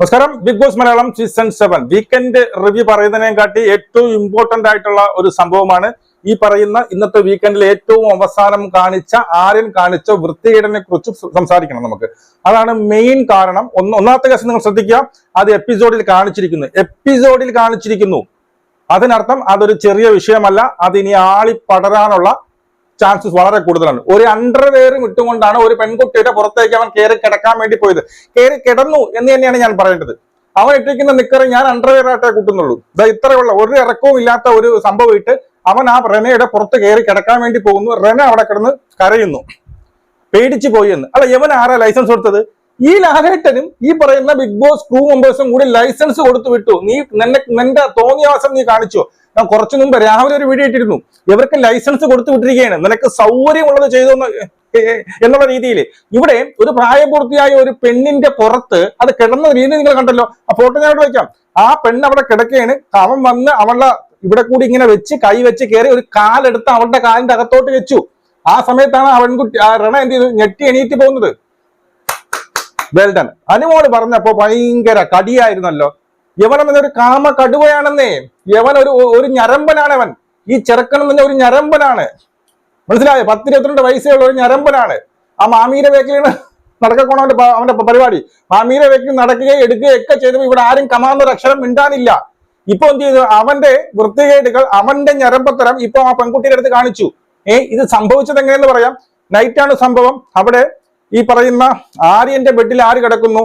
നമസ്കാരം. Big boss Malayalam season 7 weekend review പറയുന്നതിനെക്കാട്ടി ഏറ്റവും ഇമ്പോർട്ടന്റ് ആയിട്ടുള്ള ഒരു സംഭവമാണ് ഈ പറയുന്ന ഇന്നത്തെ വീക്കെൻഡിൽ ഏറ്റവും അവസാനം ആര്യൻ കാണിച്ച വൃത്തികേടിനെ കുറിച്ച് സംസാരിക്കണം നമുക്ക്. അതാണ് മെയിൻ കാരണം. ഒന്നാമത്തെ കേസ് നിങ്ങൾ ശ്രദ്ധിക്കുക, അത് എപ്പിസോഡിൽ കാണിച്ചിരിക്കുന്നു. അതിനർത്ഥം അതൊരു ചെറിയ വിഷയമല്ല, അതിനി പടരാനുള്ള ചാൻസസ് വളരെ കൂടുതലാണ്. ഒരു അണ്ടർവെയറും ഇട്ടുകൊണ്ടാണ് ഒരു പെൺകുട്ടിയുടെ പുറത്തേക്ക് അവൻ കയറി കിടക്കാൻ വേണ്ടി പോയത്. കയറി കിടന്നു എന്ന് തന്നെയാണ് ഞാൻ പറയേണ്ടത്. അവൻ ഇട്ടിരിക്കുന്ന നിക്കറ് ഞാൻ അണ്ടർവെയർ ആയിട്ടേ കൂട്ടുന്നുള്ളൂ. ഇത്രയുള്ള ഒരു ഇറക്കവും ഇല്ലാത്ത ഒരു സംഭവം ഇട്ട് അവൻ ആ റെനയുടെ പുറത്ത് കയറി കിടക്കാൻ വേണ്ടി പോകുന്നു. റെന അവിടെ കിടന്ന് കരയുന്നു, പേടിച്ചു പോയി എന്ന്. അല്ല, ഇവൻ ആരാ ലൈസൻസ് കൊടുത്തത്? ഈ ലാലേട്ടനും ഈ പറയുന്ന ബിഗ് ബോസ് ക്രൂ മെമ്പേഴ്സും കൂടി ലൈസൻസ് കൊടുത്തു വിട്ടു. നിന്റെ തോന്നിയാസം നീ കാണിച്ചോ? ഞാൻ കുറച്ചു മുമ്പ് രാവിലെ ഒരു വീഡിയോ ഇട്ടിരുന്നു. ഇവർക്ക് ലൈസൻസ് കൊടുത്തു വിട്ടിരിക്കുകയാണ്, നിനക്ക് സൗകര്യമുള്ളത് ചെയ്തു എന്നുള്ള രീതിയിൽ. ഇവിടെ ഒരു പ്രായപൂർത്തിയായ ഒരു പെണ്ണിന്റെ പുറത്ത് അത് കിടന്ന രീതി നിങ്ങൾ കണ്ടല്ലോ. ആ ഫോട്ടോ ഞാൻ അവിടെ വയ്ക്കാം. ആ പെണ്ണ് അവിടെ കിടക്കുകയാണ്. അവൻ വന്ന് അവളുടെ ഇവിടെ കൂടി ഇങ്ങനെ വെച്ച് കൈ വെച്ച് കയറി ഒരു കാലെടുത്ത് അവളുടെ കാലിന്റെ അകത്തോട്ട് വെച്ചു. ആ സമയത്താണ് ആ പെൺകുട്ടി റെന എന്ത് ചെയ്തു? ഞെട്ടി എണീറ്റ് പോകുന്നത്. വെൽഡൺ. അനുമോള് പറഞ്ഞപ്പോ ഭയങ്കര കടിയായിരുന്നല്ലോ. യവനെന്നൊരു കാമ കടുവയാണെന്നേ. യവൻ ഒരു ഞരമ്പനാണ്. അവൻ ഈ ചെറുക്കൻ എന്ന് പറഞ്ഞ ഒരു ഞരമ്പനാണ്, മനസ്സിലായോ? 10-22 വയസ്സുള്ള ഒരു ഞരമ്പനാണ്. ആ മാമീരെ വേക്കിലാണ് നടക്കണോ അവന്റെ പരിപാടി. മാമീരെ വേക്കിൽ നടക്കുകയും എടുക്കുകയൊക്കെ ചെയ്തപ്പോൾ ഇവിടെ ആരും കമാന്നൊരു അക്ഷരം മിണ്ടാനില്ല. ഇപ്പൊ എന്ത് ചെയ്തു? അവന്റെ വൃത്തികേടുകൾ, അവന്റെ ഞരമ്പത്തരം ഇപ്പൊ ആ പെൺകുട്ടിയുടെ അടുത്ത് കാണിച്ചു. ഇത് സംഭവിച്ചത് എങ്ങനെയെന്ന് പറയാം. നൈറ്റാണ് സംഭവം. അവിടെ ഈ പറയുന്ന ആര്യന്റെ ബെഡിൽ ആര് കിടക്കുന്നു?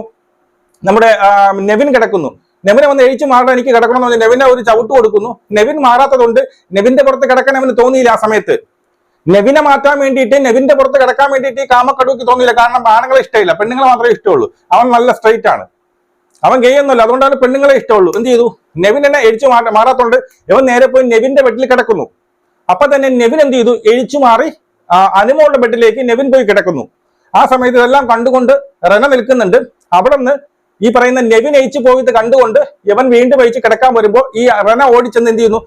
നമ്മുടെ നെവിൻ കിടക്കുന്നു. നെവിനെ വന്ന് എഴിച്ചു മാറാൻ എനിക്ക് കിടക്കണമെന്ന് പറഞ്ഞാൽ നെവിനെ ഒരു ചവിട്ട് കൊടുക്കുന്നു. നെവിൻ മാറാത്തതുകൊണ്ട് നെവിന്റെ പുറത്ത് കിടക്കാൻ അവന് തോന്നിയില്ല. ആ സമയത്ത് നെവിനെ മാറ്റാൻ വേണ്ടിയിട്ട്, നെവിന്റെ പുറത്ത് കിടക്കാൻ വേണ്ടിയിട്ട് ഈ കാമക്കടുക്ക് തോന്നിയില്ല. കാരണം ആണുങ്ങളെ ഇഷ്ടമില്ല, പെണ്ണുങ്ങളെ മാത്രമേ ഇഷ്ടമുള്ളൂ. അവൻ നല്ല സ്ട്രൈറ്റ് ആണ്, അവൻ ഗെയ് ഒന്നുമല്ല. അതുകൊണ്ടാണ് പെണ്ണുങ്ങളെ ഇഷ്ടമുള്ളൂ. എന്ത് ചെയ്തു? നെവിൻ എന്നെ എഴിച്ചു മാറാത്തോണ്ട് ഇവൻ നേരെ പോയി നെവിന്റെ ബെഡിൽ കിടക്കുന്നു. അപ്പൊ തന്നെ നെവിൻ എന്ത് ചെയ്തു? എഴിച്ചു മാറി അനുമോളുടെ ബെഡിലേക്ക് നെവിൻ പോയി കിടക്കുന്നു. ആ സമയത്ത് ഇതെല്ലാം കണ്ടുകൊണ്ട് റെന നിൽക്കുന്നുണ്ട്. അവിടെ നിന്ന് ഈ പറയുന്ന നെവിൻ അയച്ചു പോയത് കണ്ടുകൊണ്ട് ഇവൻ വീണ്ടും അയച്ച് കിടക്കാൻ വരുമ്പോൾ ഈ റെന ഓടിച്ചെന്ന് എന്ത് ചെയ്യുന്നു?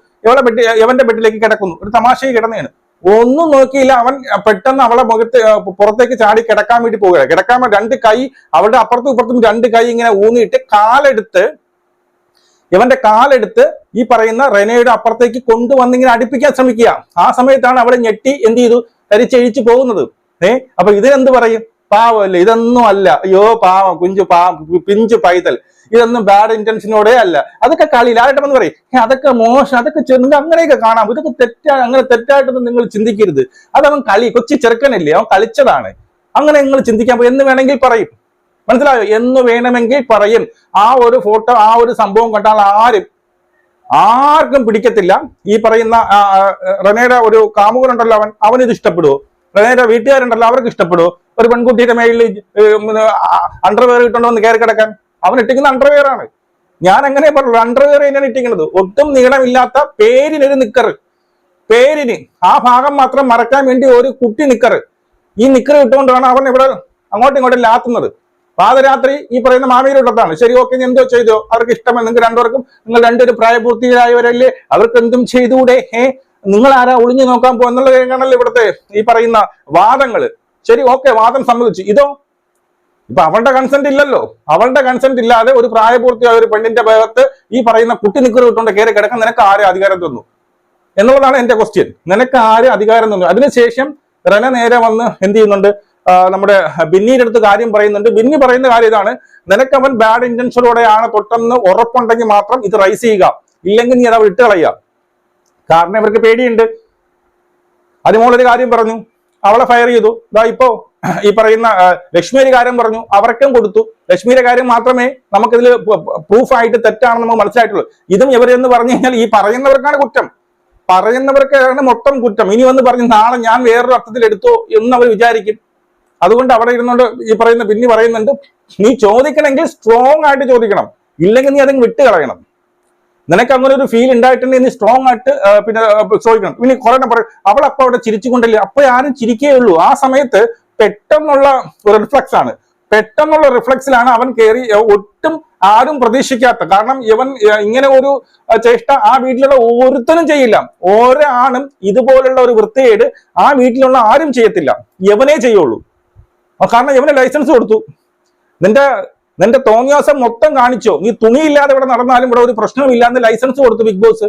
ഇവന്റെ ബെഡിലേക്ക് കിടക്കുന്നു. ഒരു തമാശയിൽ കിടന്നതാണ്, ഒന്നും നോക്കിയില്ല. അവൻ പെട്ടെന്ന് അവളെ പുറത്തേക്ക് ചാടി കിടക്കാൻ വേണ്ടി പോവുകയാണ്. കിടക്കാൻ രണ്ട് കൈ അവളുടെ അപ്പുറത്തും ഇപ്പുറത്തും രണ്ട് കൈ ഇങ്ങനെ ഊന്നിയിട്ട് ഇവന്റെ കാലെടുത്ത് ഈ പറയുന്ന റെനയുടെ അപ്പുറത്തേക്ക് കൊണ്ടുവന്നിങ്ങനെ അടുപ്പിക്കാൻ ശ്രമിക്കുക. ആ സമയത്താണ് അവളെ ഞെട്ടി എന്ത് ചെയ്തു? കരിച്ചഴിച്ചു പോകുന്നത്. അപ്പൊ ഇതിനെന്ത് പറയും? പാവമല്ലേ? ഇതൊന്നും അല്ല. അയ്യോ പാവം പിഞ്ചു പൈതൽ. ഇതൊന്നും ബാഡ് ഇന്റൻഷനോടെ അല്ല. അതൊക്കെ കളി. ലാലേട്ടമെന്ന് പറയും അതൊക്കെ മോശം, അതൊക്കെ നിങ്ങൾ അങ്ങനെയൊക്കെ കാണാം, ഇതൊക്കെ അങ്ങനെ തെറ്റായിട്ടൊന്നും നിങ്ങൾ ചിന്തിക്കരുത്. അതവൻ കൊച്ചു ചെറുക്കനല്ലേ, അവൻ കളിച്ചതാണ്. അങ്ങനെ നിങ്ങൾ ചിന്തിക്കാൻ എന്ന് വേണമെങ്കിൽ പറയും. മനസ്സിലായോ? എന്ന് വേണമെങ്കിൽ പറയും. ആ ഒരു ഫോട്ടോ, ആ ഒരു സംഭവം കണ്ടാൽ ആർക്കും പിടിക്കത്തില്ല. ഈ പറയുന്ന റെനയുടെ ഒരു കാമുകനുണ്ടല്ലോ, അവനിത് ഇഷ്ടപ്പെടുവോ? റെനയുടെ വീട്ടുകാരുണ്ടല്ലോ, അവർക്ക് ഇഷ്ടപ്പെടുവോ? ഒരു പെൺകുട്ടിയുടെ മേളിൽ അണ്ടർവെയർ ഇട്ടുണ്ടോ എന്ന് കയറി കിടക്കാൻ? അവൻ ഇട്ടിരിക്കുന്ന അണ്ടർവെയർ ആണ്. ഞാൻ അങ്ങനെ പറയുള്ളൂ, അണ്ടർവെയർ തന്നെയാണ് ഇട്ടിരിക്കുന്നത്. ഒട്ടും നീളമില്ലാത്ത പേരിനൊരു നിക്കറ്, പേരിന് ആ ഭാഗം മാത്രം മറക്കാൻ വേണ്ടി ഒരു കുട്ടി നിക്കറ്. ഈ നിക്കറ് ഇട്ടുകൊണ്ടാണ് അവൻ ഇവിടെ അങ്ങോട്ടും ഇങ്ങോട്ടും ലാത്തുന്നത്. പാതരാത്രി ഈ പറയുന്ന മാമിയിലോട്ടത്താണ്. ശരി, ഓക്കെ, എന്തോ ചെയ്തോ, അവർക്ക് ഇഷ്ടമല്ല. നിങ്ങൾ രണ്ടുപേർക്കും, നിങ്ങൾ രണ്ടൊരു പ്രായപൂർത്തിയായവരല്ലേ, അവർക്ക് എന്തും ചെയ്തുകൂടെ? നിങ്ങൾ ആരാ ഒളിഞ്ഞു നോക്കാൻ പോകുന്നുള്ള കാര്യങ്ങളല്ലേ ഇവിടുത്തെ ഈ പറയുന്ന വാദങ്ങള്. ശരി, ഓക്കെ, വാദം സമ്മതിച്ചു. ഇതോ ഇപ്പൊ അവളുടെ കൺസെന്റ് ഇല്ലല്ലോ. അവളുടെ കൺസെന്റ് ഇല്ലാതെ ഒരു പ്രായപൂർത്തിയായ ഒരു പെണ്ണിന്റെ ഭാഗത്ത് ഈ പറയുന്ന കുട്ടി നിക്കറ് ഇട്ടുകൊണ്ട് കയറി കിടക്കാൻ നിനക്ക് ആരെ അധികാരം തന്നു എന്നുള്ളതാണ് എന്റെ ക്വസ്റ്റ്യൻ. നിനക്ക് ആരെ അധികാരം തന്നു? അതിനുശേഷം റെന നേരെ വന്ന് എന്ത് ചെയ്യുന്നുണ്ട്? നമ്മുടെ ബിന്നിയുടെ അടുത്ത് കാര്യം പറയുന്നുണ്ട്. ബിന്നി പറയുന്ന കാര്യം ഇതാണ്: നിനക്ക് അവൻ ബാഡ് ഇന്റൻഷനോടെയാണ് തൊട്ടെന്ന് ഉറപ്പുണ്ടെങ്കിൽ മാത്രം ഇത് റൈസ് ചെയ്യുക, ഇല്ലെങ്കിൽ നീ അത് വിട്ട് കളയുക. കാരണം ഇവർക്ക് പേടിയുണ്ട്. അനുമോളൊരു കാര്യം പറഞ്ഞു, അവളെ ഫയർ ചെയ്തു. ഇപ്പോ ഈ പറയുന്ന ലക്ഷ്മി ഒരു കാര്യം പറഞ്ഞു, അവർക്കും കൊടുത്തു. ലക്ഷ്മിയുടെ കാര്യം മാത്രമേ നമുക്കിതിൽ പ്രൂഫായിട്ട് തെറ്റാണെന്ന് നമുക്ക് മനസ്സിലായിട്ടുള്ളൂ. ഇതും ഇവരെന്ന് പറഞ്ഞു കഴിഞ്ഞാൽ ഈ പറയുന്നവർക്കാണ് കുറ്റം, പറയുന്നവർക്കാണ് മൊത്തം കുറ്റം. ഇനി വന്ന് പറഞ്ഞു നാളെ ഞാൻ വേറൊരു അർത്ഥത്തിൽ എടുത്തോ എന്ന് അവർ വിചാരിക്കും. അതുകൊണ്ട് അവിടെ ഇരുന്നുകൊണ്ട് ഈ പറയുന്ന ബിന്നി പറയുന്നുണ്ട്, നീ ചോദിക്കണമെങ്കിൽ സ്ട്രോങ് ആയിട്ട് ചോദിക്കണം, ഇല്ലെങ്കിൽ നീ അതങ്ങ് വിട്ട് കളയണം. നിനക്ക് അങ്ങനെ ഒരു ഫീൽ ഉണ്ടായിട്ടുണ്ടെങ്കിൽ നീ സ്ട്രോങ് ആയിട്ട് പിന്നെ ചോദിക്കണം. ഇനി കുറെ പറയും അവളപ്പോ അവിടെ ചിരിച്ചുകൊണ്ടല്ലേ, അപ്പൊ ആരും ചിരിക്കേ ഉള്ളൂ. ആ സമയത്ത് പെട്ടെന്നുള്ള ഒരു റിഫ്ലക്സിലാണ് അവൻ കയറി. ഒട്ടും ആരും പ്രതീക്ഷിക്കാത്ത, കാരണം ഇവൻ ഇങ്ങനെ ഒരു ചേഷ്ട ആ വീട്ടിലുള്ള ഓരോരുത്തരും ചെയ്യില്ല. ഒരാണും ഇതുപോലുള്ള ഒരു വൃത്തികേട് ആ വീട്ടിലുള്ള ആരും ചെയ്യത്തില്ല, യവനേ ചെയ്യുള്ളൂ. കാരണം ഇവന് ലൈസൻസ് കൊടുത്തു. നിന്റെ നിന്റെ തോന്നിയാസം മൊത്തം കാണിച്ചോ. നീ തുണിയില്ലാതെ ഇവിടെ നടന്നാലും ഇവിടെ ഒരു പ്രശ്നമില്ലാന്ന് ലൈസൻസ് കൊടുത്തു Bigg Boss.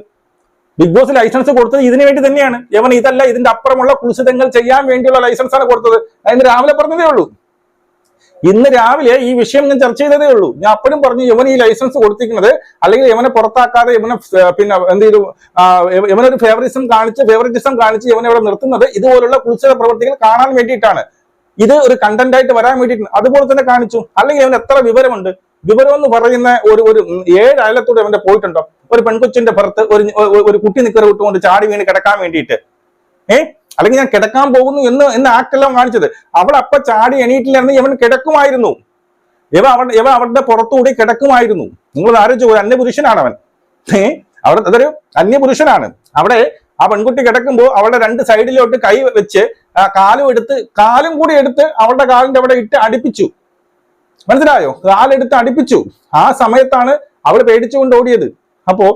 Bigg Boss licence കൊടുത്തത് ഇതിനു വേണ്ടി തന്നെയാണ്. യവൻ ഇതല്ല, ഇതിന്റെ അപ്പുറമുള്ള കുൽസിതങ്ങൾ ചെയ്യാൻ വേണ്ടിയുള്ള ലൈസൻസ് ആണ് കൊടുത്തത്. അതിന് രാവിലെ പറഞ്ഞതേ ഉള്ളൂ. ഇന്ന് രാവിലെ ഈ വിഷയം ഞാൻ ചർച്ച ചെയ്തതേ ഉള്ളൂ. ഞാൻ അപ്പോഴും പറഞ്ഞു, യവൻ ഈ ലൈസൻസ് കൊടുത്തിരിക്കുന്നത് അല്ലെങ്കിൽ യവനെ പുറത്താക്കാതെ യവനെ പിന്നെ എന്ത് ചെയ്തു, യവനൊരു ഫേവറിറ്റിസം കാണിച്ച് യവനെ ഇവിടെ നിർത്തുന്നത് ഇതുപോലുള്ള കുൽസിത പ്രവർത്തികൾ കാണാൻ വേണ്ടിയിട്ടാണ്. ഇത് ഒരു കണ്ടന്റ് ആയിട്ട് വരാൻ വേണ്ടിയിട്ടാണ്. അതുപോലെ തന്നെ കാണിച്ചു. അല്ലെങ്കിൽ അവന് എത്ര വിവരമുണ്ട്. വിവരം എന്ന് പറയുന്ന ഒരു 7 അയലത്തൂടെ അവന്റെ പോയിട്ടുണ്ടോ? ഒരു പെൺകൊച്ചിന്റെ പുറത്ത് ഒരു കുട്ടി നിക്കറ് വിട്ടുകൊണ്ട് ചാടി വീണ് കിടക്കാൻ വേണ്ടിയിട്ട്. അല്ലെങ്കിൽ ഞാൻ കിടക്കാൻ പോകുന്നു എന്ന് ആക്ടെല്ലാം കാണിച്ചത്. അവൾ അപ്പൊ ചാടി എണീറ്റില്ലായിരുന്നു, ഇവൻ കിടക്കുമായിരുന്നു. ഇവ അവരുടെ പുറത്തുകൂടി കിടക്കുമായിരുന്നു. നിങ്ങൾ ആലോചിച്ചു, ഒരു അന്യപുരുഷനാണ് അവൻ. അതൊരു അന്യപുരുഷനാണ്. അവിടെ ആ പെൺകുട്ടി കിടക്കുമ്പോൾ അവളുടെ 2 സൈഡിലോട്ട് കൈ വെച്ച് കാലും കൂടി എടുത്ത് അവളുടെ കാലിന്റെ അവിടെ ഇട്ട് അടുപ്പിച്ചു. മനസ്സിലായോ? കാലെടുത്ത് അടുപ്പിച്ചു. ആ സമയത്താണ് അവൾ പേടിച്ചുകൊണ്ട് ഓടിയത്. അപ്പോ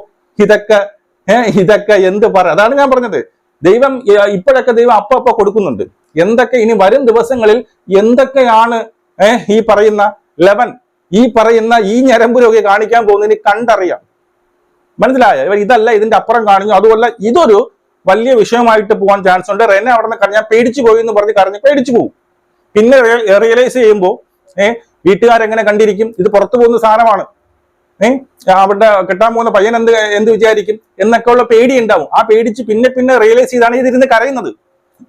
ഇതൊക്കെ എന്ത് പറ. അതാണ് ഞാൻ പറഞ്ഞത്. ദൈവം ഇപ്പോഴൊക്കെ ദൈവം അപ്പ കൊടുക്കുന്നുണ്ട്. എന്തൊക്കെ ഇനി വരും ദിവസങ്ങളിൽ എന്തൊക്കെയാണ് ഈ പറയുന്ന ഈ ഞരമ്പുരൊക്കെ കാണിക്കാൻ പോകുന്നതിന് കണ്ടറിയാം. മനസ്സിലായോ? ഇതല്ല, ഇതിന്റെ അപ്പുറം കാണിച്ചു. അതുപോലെ ഇതൊരു വലിയ വിഷയമായിട്ട് പോകാൻ ചാൻസ് ഉണ്ട്. റെനെ അവിടെ നിന്ന് ഞാൻ പേടിച്ചു പോയി എന്ന് പറഞ്ഞ് കരഞ്ഞ് പേടിച്ചു പോകും. പിന്നെ റിയലൈസ് ചെയ്യുമ്പോൾ വീട്ടുകാരെങ്ങനെ കണ്ടിരിക്കും, ഇത് പുറത്തു പോകുന്ന സാധനമാണ്, അവിടെ കെട്ടാൻ പോകുന്ന പയ്യൻ എന്ത് വിചാരിക്കും എന്നൊക്കെ ഉള്ള പേടി ഉണ്ടാവും. ആ പേടിച്ച് പിന്നെ റിയലൈസ് ചെയ്താണ് ഇതിരുന്ന് കരയുന്നത്.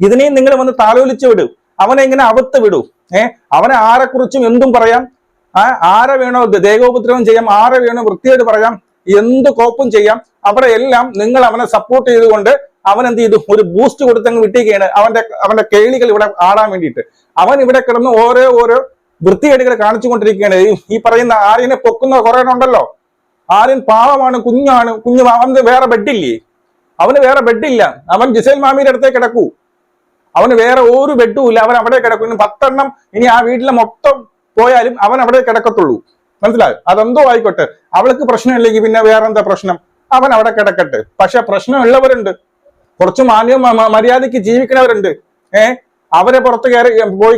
ഇതിനെയും നിങ്ങൾ വന്ന് താലോലിച്ച് വിടും. അവനെ ഇങ്ങനെ അവത്ത് വിടൂ. അവനെ ആരെക്കുറിച്ചും എന്തും പറയാം, ആരെ വേണോ ദേഹോപദ്രവം ചെയ്യാം, ആരെ വേണോ വൃത്തിയായിട്ട് പറയാം, എന്ത് കോപ്പും ചെയ്യാം. അവിടെ എല്ലാം നിങ്ങൾ അവനെ സപ്പോർട്ട് ചെയ്തുകൊണ്ട് അവൻ എന്ത് ചെയ്തു, ഒരു ബൂസ്റ്റ് കൊടുത്തങ്ങ് വിട്ടിരിക്കുകയാണ് അവന്റെ കേളികൾ ഇവിടെ ആടാൻ വേണ്ടിയിട്ട്. അവൻ ഇവിടെ കിടന്ന് ഓരോ വൃത്തികേടുകൾ കാണിച്ചുകൊണ്ടിരിക്കുകയാണ്. ഈ പറയുന്ന ആര്യനെ പൊക്കുന്ന കുറെ ഉണ്ടല്ലോ. ആര്യൻ പാവമാണ്, കുഞ്ഞു അവന് വേറെ ബെഡില്ലേ, അവന് വേറെ ബെഡില്ല. അവൻ ജിസേൽ മാമിയുടെ അടുത്തേ കിടക്കൂ. അവന് വേറെ ഒരു ബെഡും ഇല്ല. അവൻ അവിടെ കിടക്കും. 10 എണ്ണം ഇനി ആ വീട്ടിലെ മൊത്തം പോയാലും അവൻ അവിടെ കിടക്കത്തുള്ളൂ. മനസ്സിലായോ? അതെന്തോ ആയിക്കോട്ടെ. അവൾക്ക് പ്രശ്നമില്ലെങ്കിൽ പിന്നെ വേറെ എന്താ പ്രശ്നം? അവൻ അവിടെ കിടക്കട്ടെ. പക്ഷെ പ്രശ്നമുള്ളവരുണ്ട്, കുറച്ച് മര്യാദയ്ക്ക് ജീവിക്കുന്നവരുണ്ട്. അവരെ പുറത്ത്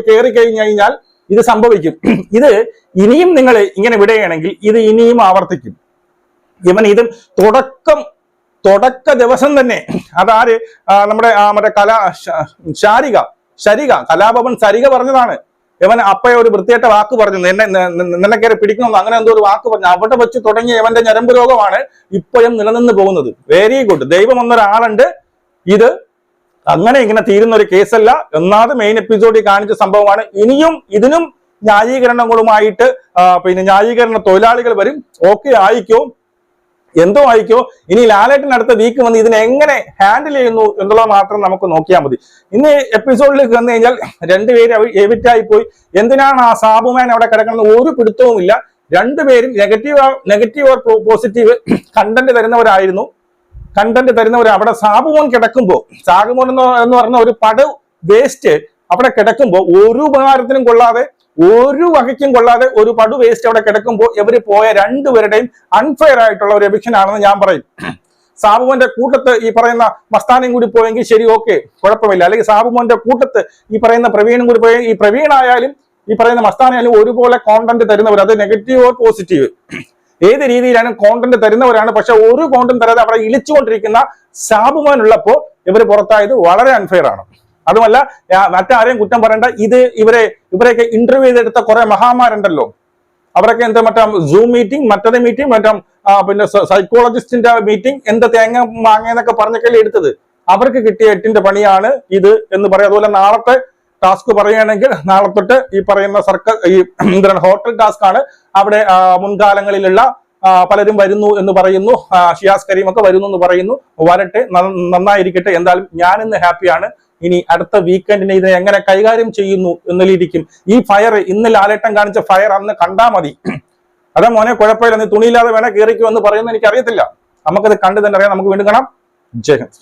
കയറി കഴിഞ്ഞാൽ ഇത് സംഭവിക്കും. ഇത് ഇനിയും നിങ്ങൾ ഇങ്ങനെ വിടുകയാണെങ്കിൽ ഇത് ഇനിയും ആവർത്തിക്കും. ഇത് തുടക്ക ദിവസം തന്നെ അതാര് നമ്മുടെ ശരിക കലാഭവൻ സരിക പറഞ്ഞതാണ്. ഇവൻ അപ്പയെ ഒരു വൃത്തിയായിട്ട വാക്ക് പറഞ്ഞു, നിന്നെ കയറി പിടിക്കണമെന്ന് അങ്ങനെ എന്തോ ഒരു വാക്ക് പറഞ്ഞു. അവിടെ വെച്ച് തുടങ്ങിയ ഇവന്റെ ഞരമ്പ് രോഗമാണ് ഇപ്പോഴും നിലനിന്ന് പോകുന്നത്. Very good. ദൈവം എന്നൊരാളുണ്ട്. ഇത് അങ്ങനെ ഇങ്ങനെ തീരുന്ന ഒരു കേസല്ല. ഒന്നാമത് മെയിൻ എപ്പിസോഡിൽ കാണിച്ച സംഭവമാണ്. ഇനിയും ഇതിനും ന്യായീകരണങ്ങളുമായിട്ട് പിന്നെ ന്യായീകരണ തൊഴിലാളികൾ വരും. ഓക്കെ ആയിക്കോ, എന്തോ ആയിക്കോ. ഇനി ലാലേട്ടൻ അടുത്ത വീക്ക് വന്ന് ഇതിനെ എങ്ങനെ ഹാൻഡിൽ ചെയ്യുന്നു എന്നുള്ളത് മാത്രം നമുക്ക് നോക്കിയാൽ മതി. ഇനി എപ്പിസോഡിലേക്ക് വന്നു കഴിഞ്ഞാൽ 2 പേര് എവിറ്റായി പോയി. എന്തിനാണ് ആ സാബുമാൻ അവിടെ കിടക്കുന്നത് ഒരു പിടുത്തവുമില്ല. 2 പേരും നെഗറ്റീവ് ഓർ പോസിറ്റീവ് കണ്ടന്റ് തരുന്നവരായിരുന്നു. അവിടെ സാബുമോൻ കിടക്കുമ്പോൾ, സാബുമോൻ എന്ന് പറഞ്ഞ ഒരു പടു വേസ്റ്റ് അവിടെ കിടക്കുമ്പോൾ ഒരു ഉപകാരത്തിനും കൊള്ളാതെ, ഒരു വകയ്ക്കും കൊള്ളാതെ ഒരു പടു വേസ്റ്റ് അവിടെ കിടക്കുമ്പോൾ ഇവര് പോയ 2 പേരുടെയും അൺഫെയർ ആയിട്ടുള്ള ഒരു എവിക്ഷൻ ആണെന്ന് ഞാൻ പറയും. സാബുമോന്റെ കൂട്ടത്ത് ഈ പറയുന്ന മസ്താനയും കൂടി പോയെങ്കിൽ ശരി, ഓക്കെ, കുഴപ്പമില്ല. അല്ലെങ്കിൽ സാബുമോന്റെ കൂട്ടത്ത് ഈ പറയുന്ന പ്രവീണും കൂടി പോയി, ഈ പ്രവീണായാലും ഈ പറയുന്ന മസ്താനായാലും ഒരുപോലെ കോണ്ടന്റ് തരുന്നവർ, അത് നെഗറ്റീവ് ഓർ പോസിറ്റീവ് ഏത് രീതിയിലാണ് കോണ്ടന്റ് തരുന്നവരാണ്. പക്ഷെ ഒരു കോണ്ടന്റ് തരാതെ അവിടെ ഇളിച്ചുകൊണ്ടിരിക്കുന്ന സാബുമാൻ ഉള്ളപ്പോ ഇവര് പുറത്തായത് വളരെ അൺഫെയർ ആണ്. അതുമല്ല, മറ്റാരെയും കുറ്റം പറയേണ്ട. ഇവരെയൊക്കെ ഇന്റർവ്യൂ ചെയ്തെടുത്ത കുറെ മഹാന്മാരുണ്ടല്ലോ, അവരൊക്കെ എന്താ സൂം മീറ്റിംഗ്, മറ്റേ മീറ്റിംഗ്, പിന്നെ സൈക്കോളജിസ്റ്റിന്റെ മീറ്റിംഗ്, എന്താ തേങ്ങ മാങ്ങയെന്നൊക്കെ പറഞ്ഞൊക്കെ എടുത്തത്. അവർക്ക് കിട്ടിയ 8ന്റെ പണിയാണ് ഇത് എന്ന് പറയാം. അതുപോലെ നാളത്തെ ടാസ്ക് പറയുകയാണെങ്കിൽ നാളെ തൊട്ട് ഈ പറയുന്ന ഹോട്ടൽ ടാസ്ക് ആണ്. അവിടെ മുൻകാലങ്ങളിലുള്ള പലരും വരുന്നു എന്ന് പറയുന്നു. ഷിയാസ് കരീം ഒക്കെ വരുന്നു എന്ന് പറയുന്നു. വരട്ടെ, നന്നായിരിക്കട്ടെ. എന്തായാലും ഞാൻ ഇന്ന് ഹാപ്പിയാണ്. ഇനി അടുത്ത വീക്കെൻഡിനെ ഇത് എങ്ങനെ കൈകാര്യം ചെയ്യുന്നു എന്നതിലിരിക്കും. ഈ ഫയർ, ഇന്ന് ലാലേട്ടൻ കാണിച്ച ഫയർ അന്ന് കണ്ടാ മതി. അതാ മോനെ കുഴപ്പമില്ല, നീ തുണിയില്ലാതെ വേണേ കയറിക്കോ എന്ന് പറയുന്നത് എനിക്ക് അറിയത്തില്ല. നമുക്കത് കണ്ടു തന്നെ അറിയാം. നമുക്ക് വീണ്ടും കാണാം. ജയ് ഹിന്ദ്.